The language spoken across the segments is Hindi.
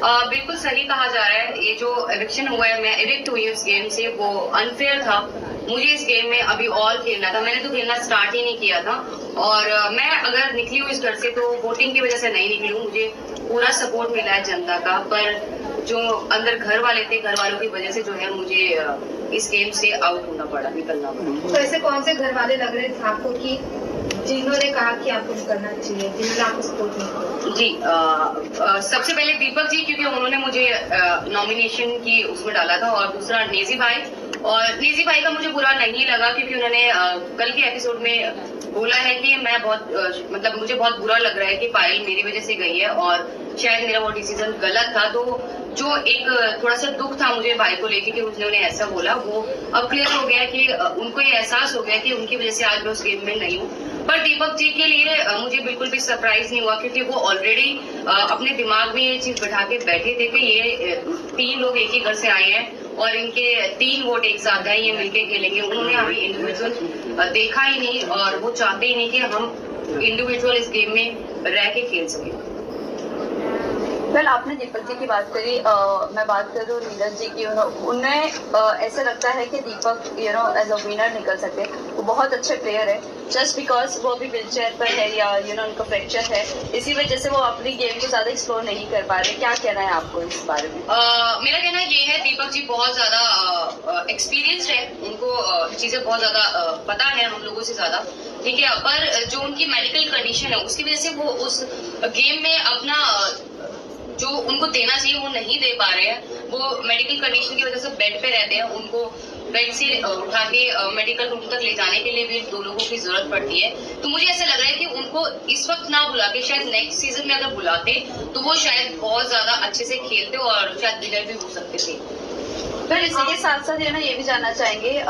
बिल्कुल सही कहा जा रहा है। ये जो इलेक्शन हुआ है, मैं एडिक्ट हुई उस गेम से, वो अनफेयर था। मुझे इस गेम में अभी और खेलना था, मैंने तो खेलना स्टार्ट ही नहीं किया था। और मैं अगर निकली हूँ इस घर से तो वोटिंग की वजह से नहीं निकली हूँ। मुझे पूरा सपोर्ट मिला है जनता का, पर जो अंदर घर वाले थे, घर वालों की वजह से जो है मुझे इस गेम से आउट होना पड़ा, निकलना पड़ा। तो ऐसे कौन से घर वाले लग रहे थे आपको कि जिन्होंने कहा कि आपको निकलना चाहिए, जिन्होंने आपको सपोर्ट नहीं किया? जी, सबसे पहले दीपक जी, क्योंकि उन्होंने मुझे नॉमिनेशन की उसमें डाला था, और दूसरा नेजी भाई। और नेजी भाई का मुझे बुरा नहीं लगा, क्योंकि उन्होंने कल के एपिसोड में बोला है कि मैं बहुत मतलब मुझे बहुत बुरा लग रहा है कि पायल मेरी वजह से गई है, और शायद मेरा वो डिसीजन गलत था। तो जो एक थोड़ा सा दुख था मुझे भाई को लेके कि उन्होंने ऐसा बोला, वो अब क्लियर हो गया कि उनको ये एहसास हो गया कि उनकी वजह से आज मैं उस गेम में नहीं हूँ। पर दीपक जी के लिए मुझे बिल्कुल भी सरप्राइज नहीं हुआ, क्योंकि वो ऑलरेडी अपने दिमाग में ये चीज बैठा के बैठे थे कि ये 3 लोग एक ही घर से आए हैं और इनके 3 वोट एक साथ हैं, ये मिलके खेलेंगे। उन्होंने हमें इंडिविजुअल देखा ही नहीं, और वो चाहते ही नहीं कि हम इंडिविजुअल इस गेम में रह के खेल सकें। वेल, आपने दीपक जी की बात करी, मैं बात करूँ नीरज जी की। उन्हें ऐसा लगता है कि दीपक एज अ विनर निकल सके। वो बहुत अच्छे प्लेयर है, जस्ट बिकॉज वो अभी व्हील चेयर पर है या उनका फ्रैक्चर है, इसी वजह से वो अपनी गेम को ज्यादा एक्सप्लोर नहीं कर पा रहे। क्या कहना है आपको इस बारे में? मेरा कहना ये है, दीपक जी बहुत ज्यादा एक्सपीरियंस्ड है, उनको चीजें बहुत ज्यादा पता है हम लोगों से ज्यादा, ठीक है। पर जो उनकी मेडिकल कंडीशन है उसकी वजह से वो उस गेम में अपना जो उनको देना चाहिए वो नहीं दे पा रहे हैं। वो मेडिकल कंडीशन की वजह से बेड पे रहते हैं, उनको बेड से उठा के मेडिकल रूम तक ले जाने के लिए भी 2 लोगों की जरूरत पड़ती है। तो मुझे ऐसा लग रहा है कि उनको इस वक्त ना बुला के शायद नेक्स्ट सीजन में अगर बुलाते तो वो शायद बहुत ज्यादा अच्छे से खेलते और शायद विनर भी हो सकते थे। फिर इसी के साथ साथ ये भी जानना चाहेंगे,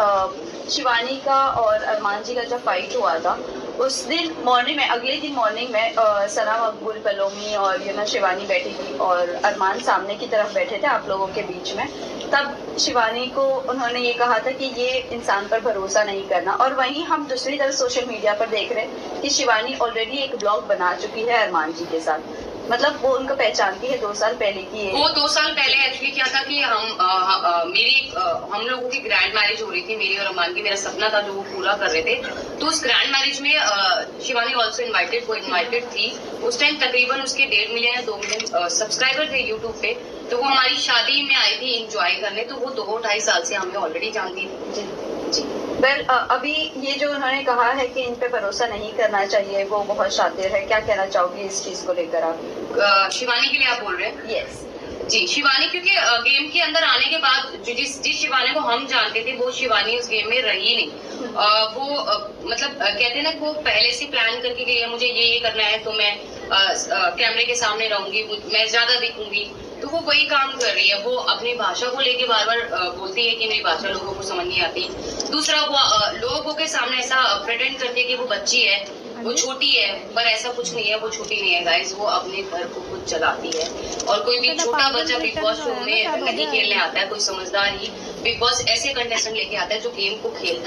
शिवानी का और अरमान जी का जब फाइट हुआ था उस दिन मॉर्निंग में, अगले दिन मॉर्निंग में सना मकबूल, पलोमी और शिवानी बैठी थी और अरमान सामने की तरफ बैठे थे आप लोगों के बीच में। तब शिवानी को उन्होंने ये कहा था कि ये इंसान पर भरोसा नहीं करना, और वहीं हम दूसरी तरफ सोशल मीडिया पर देख रहे हैं कि शिवानी ऑलरेडी एक ब्लॉग बना चुकी है अरमान जी के साथ। मतलब वो उनको पहचानती है 2 साल पहले की है। वो 2 साल पहले एक्चुअली क्या था कि हम लोगों की ग्रैंड मैरिज हो रही थी, मेरी और अरमान की। मेरा सपना था जो वो पूरा कर रहे थे। तो उस ग्रैंड मैरिज में शिवानी ऑल्सो इन्वाइटेड, वो इन्वाइटेड थी। उस टाइम तकरीबन उसके 1.5 मिलियन या 2 मिलियन सब्सक्राइबर थे यूट्यूब पे। तो वो हमारी शादी में आई थी इंजॉय करने, तो वो 2-2.5 साल से हमें ऑलरेडी जानती थी। जी। वेल, अभी ये जो उन्होंने कहा है कि इन पे भरोसा नहीं करना चाहिए, वो बहुत शातिर है। क्या कहना चाहोगी इस चीज को लेकर आप? शिवानी के लिए आप बोल रहे हैं? यस जी, शिवानी, क्योंकि गेम के अंदर आने के बाद जिस शिवानी को हम जानते थे वो शिवानी उस गेम में रही नहीं। वो मतलब कहते हैं ना, वो पहले से प्लान करके गई है, मुझे ये करना है तो मैं कैमरे के सामने रहूंगी, मैं ज्यादा दिखूंगी। तो वो वही काम कर रही है। वो अपनी भाषा को लेके बार बार बोलती है कि मेरी भाषा लोगों को समझ नहीं आती। दूसरा, वो लोगों के सामने ऐसा प्रेटेंड करती है कि वो बच्ची है, वो छोटी है, पर ऐसा कुछ नहीं है, वो छोटी नहीं है गाइस। वो अपने घर को खुद चलाती है, और कोई भी छोटा बच्चा बिग बॉस शो में नहीं खेलने आता है। कोई समझदार ही बिग बॉस ऐसे कंटेस्टेंट लेके आता है जो गेम को खेल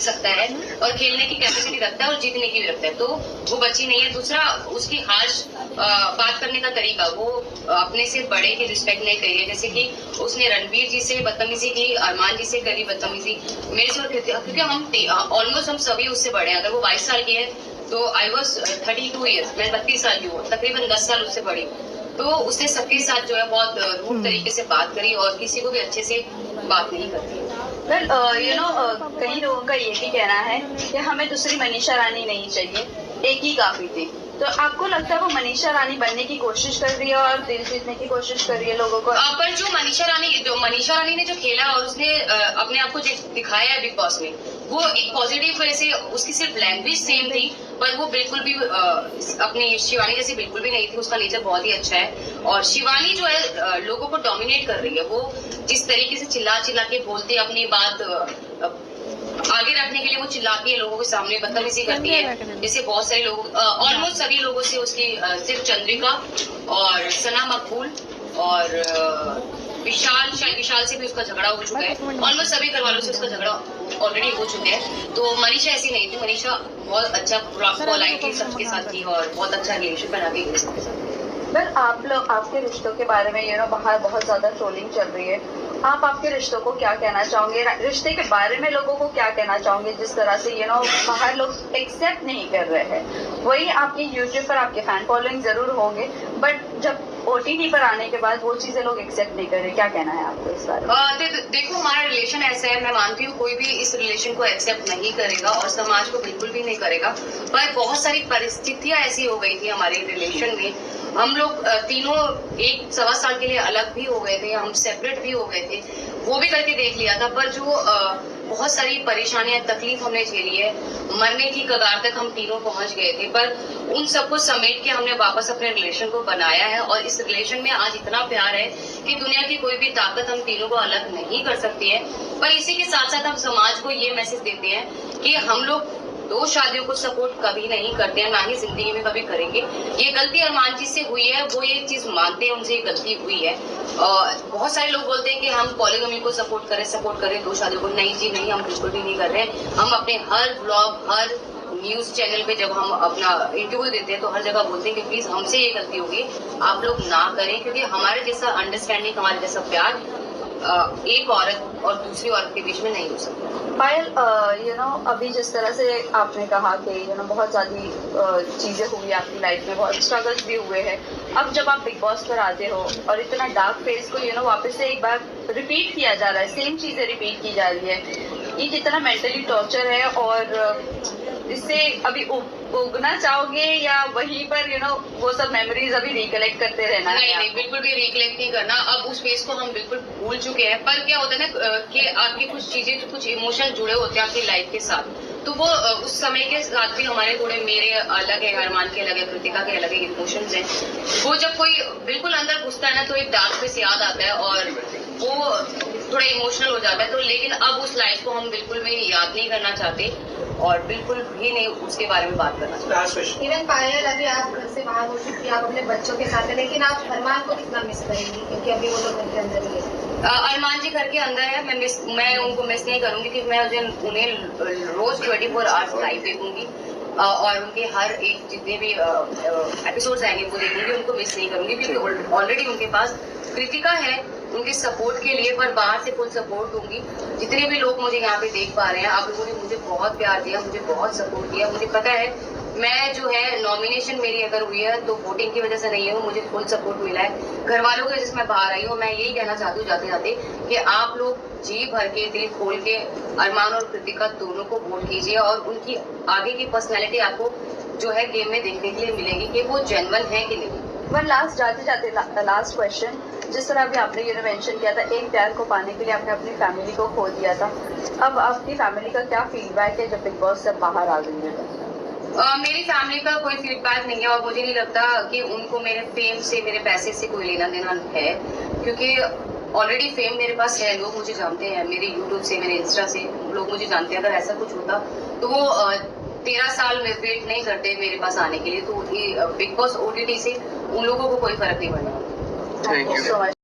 सकता है और खेलने की कैपेसिटी रखता है और जीतने की भी रखता है। तो वो बच्ची नहीं है। दूसरा, उसकी हार्श बात करने का तरीका, वो अपने से बड़े की रिस्पेक्ट नहीं करी है। जैसे कि उसने रणवीर जी से बदतमीजी की, अरमान जी से करी बदतमीजी, मेरे से, क्योंकि हम ऑलमोस्ट हम सभी उससे बड़े हैं। अगर वो 22 साल की है तो आई वॉज 32 ईयर्स, मैं 32 साल की हूँ, तकरीबन 10 साल उससे बड़ी। तो उसने सबके साथ जो है बहुत रूड तरीके से बात करी, और किसी को भी अच्छे से बात नहीं करती। वेल, कई लोगों का ये भी कहना है कि हमें दूसरी मनीषा रानी नहीं चाहिए, एक ही काफी थी। तो आपको लगता है वो मनीषा रानी बनने की कोशिश कर रही है और दिल जीतने की कोशिश कर रही है लोगों को? पर जो मनीषा रानी ने जो खेला और उसने अपने आप को दिखाया है बिग बॉस में, वो एक पॉजिटिव वजह से, उसकी सिर्फ लैंग्वेज सेम थी, पर वो बिल्कुल भी अपनी शिवानी जैसी बिल्कुल भी नहीं थी। उसका नेचर बहुत ही अच्छा है, और शिवानी जो है लोगों को डोमिनेट कर रही है। वो जिस तरीके से चिल्ला चिल्ला के बोलती है, अपनी बात आगे रखने के लिए वो चिल्लाती है, लोगों के सामने बदतमीजी करती है। जैसे बहुत सारे लोग, ऑलमोस्ट सभी लोगों से उसकी, सिर्फ चंद्रिका और सना मकबूल और विशाल से भी उसका झगड़ा हो चुका है। ऑलमोस्ट सभी घर वालों से उसका झगड़ा ऑलरेडी हो चुके हैं। तो मनीषा ऐसी नहीं थी। मनीषा बहुत अच्छा पोलाइटली सबके साथ थी और बहुत अच्छा रिलेशन बना के सबके साथ। वेल आप लोग आपके रिश्तों के बारे में बाहर बहुत ज्यादा ट्रोलिंग चल रही है, आप आपके रिश्तों को क्या कहना चाहोगे, रिश्ते के बारे में लोगों को क्या कहना चाहोगे जिस तरह से बाहर लोग एक्सेप्ट नहीं कर रहे हैं? वही आपके यूट्यूब पर आपके फैन फॉलोइंग जरूर होंगे, बट जब OTT पर आने के बाद वो चीजें लोग एक्सेप्ट नहीं कर रहे, क्या कहना है आपको इस बारे में? देखो हमारा रिलेशन ऐसा है, मैं मानती हूँ कोई भी इस रिलेशन को एक्सेप्ट नहीं करेगा और समाज को बिल्कुल भी नहीं करेगा, पर बहुत सारी परिस्थितियां ऐसी हो गई थी हमारे रिलेशन में। हम लोग तीनों 1-1.25 साल के लिए अलग भी हो गए थे, हम सेपरेट भी हो गए थे, वो भी करके देख लिया था, पर जो बहुत सारी परेशानियां तकलीफ हमने झेली है, मरने की कगार तक हम तीनों पहुंच गए थे, पर उन सबको समेट के हमने वापस अपने रिलेशन को बनाया है और इस रिलेशन में आज इतना प्यार है कि दुनिया की कोई भी ताकत हम तीनों को अलग नहीं कर सकती है। पर इसी के साथ साथ हम समाज को ये मैसेज देते हैं कि हम लोग 2 शादियों को सपोर्ट कभी नहीं करते हैं, ना ही जिंदगी में कभी करेंगे। ये गलती अरमान जी से हुई है, वो ये चीज मानते हैं, उनसे ये गलती हुई है। बहुत सारे लोग बोलते हैं कि हम पॉलीगमी को सपोर्ट करें 2 शादियों को। नहीं जी नहीं, हम बिल्कुल भी नहीं कर रहे हैं। हम अपने हर ब्लॉग, हर न्यूज चैनल पे जब हम अपना इंटरव्यू देते हैं तो हर जगह बोलते हैं कि प्लीज हमसे ये गलती होगी, आप लोग ना करें, क्योंकि हमारे जैसा अंडरस्टैंडिंग, हमारे जैसा प्यार एक औरत और दूसरी औरत के बीच में नहीं हो सकता। पायल, अभी जिस तरह से आपने कहा कि बहुत सारी चीजें हुई आपकी लाइफ में, बहुत स्ट्रगल्स भी हुए हैं, अब जब आप बिग बॉस पर आते हो और इतना डार्क फेस को वापस से एक बार रिपीट किया जा रहा है, सेम चीजें रिपीट की जा रही है, ये कितना मेंटली टॉर्चर है और इससे अभी उगना चाहोगे या वहीं पर वो सब मेमोरीज अभी रिकलेक्ट करते रहना है? नहीं, बिल्कुल भी रिकलेक्ट नहीं करना। अब उस फेस को हम बिल्कुल भूल चुके हैं। पर क्या होता है ना कि आपकी कुछ चीजें, कुछ इमोशन जुड़े होते हैं आपकी लाइफ के साथ, तो वो उस समय के साथ भी हमारे थोड़े, मेरे अलग है, अरमान के अलग है, कृतिका के अलग है इमोशंस हैं। वो जब कोई बिल्कुल अंदर घुसता है ना तो एक डार्क फेस याद आता है और वो थोड़ा इमोशनल हो जाता है। तो लेकिन अब उस लाइफ को हम बिल्कुल भी याद नहीं करना चाहते और बिल्कुल भी नहीं उसके बारे में बात करना चाहते। इवन पायल, अभी आप घर से बाहर हो चुकी हैं, आप अपने बच्चों के साथ हैं, लेकिन आप अरमान को कितना मिस करेंगी, क्योंकि अभी वो लोग घर के अंदर ही है? अरमान जी घर के अंदर है, मैं उनको मिस नहीं करूंगी, क्योंकि मैं उन्हें रोज 24 आवर्स लाइव देखूंगी और उनके हर एक जितने भी एपिसोड्स आएंगे वो देखूंगी, उनको मिस नहीं करूंगी, क्योंकि ऑलरेडी उनके पास कृतिका है उनके सपोर्ट के लिए, पर बाहर से फुल सपोर्ट दूंगी। जितने भी लोग मुझे यहाँ पे देख पा रहे हैं, आप लोगों ने मुझे बहुत प्यार दिया, मुझे बहुत सपोर्ट दिया। मुझे पता है मैं जो है नॉमिनेशन मेरी अगर हुई है तो वोटिंग की वजह से नहीं है, मुझे फुल सपोर्ट मिला है घर वालों की वजह से मैं बाहर आई हूँ। मैं यही कहना चाहती हूँ जाते जाते कि आप लोग जी भर के, दिल खोल के अरमान और कृतिका दोनों को वोट कीजिए और उनकी आगे की पर्सनैलिटी आपको जो है गेम में देखने के लिए मिलेगी कि वो जेन्युइन है कि नहीं। वन लास्ट जाते जाते लास्ट क्वेश्चन, जिस तरह अभी आपने मेंशन किया था एक प्यार को पाने के लिए आपने अपनी फैमिली को खो दिया था, अब आपकी फैमिली का क्या फीडबैक है जब बिग बॉस से बाहर आ गई है? मेरी फैमिली का कोई फीडबैक नहीं है और मुझे नहीं लगता कि उनको मेरे फेम से, मेरे पैसे से कोई लेना देना है, क्योंकि ऑलरेडी फेम मेरे पास है, लोग मुझे जानते हैं, मेरे यूट्यूब से, मेरे इंस्टा से लोग मुझे जानते हैं। अगर ऐसा कुछ होता तो वो 13 साल में वेट नहीं करते मेरे पास आने के लिए। तो बिग बॉस OTT से उन लोगों को कोई फर्क नहीं पड़ेगा। Thank you so much.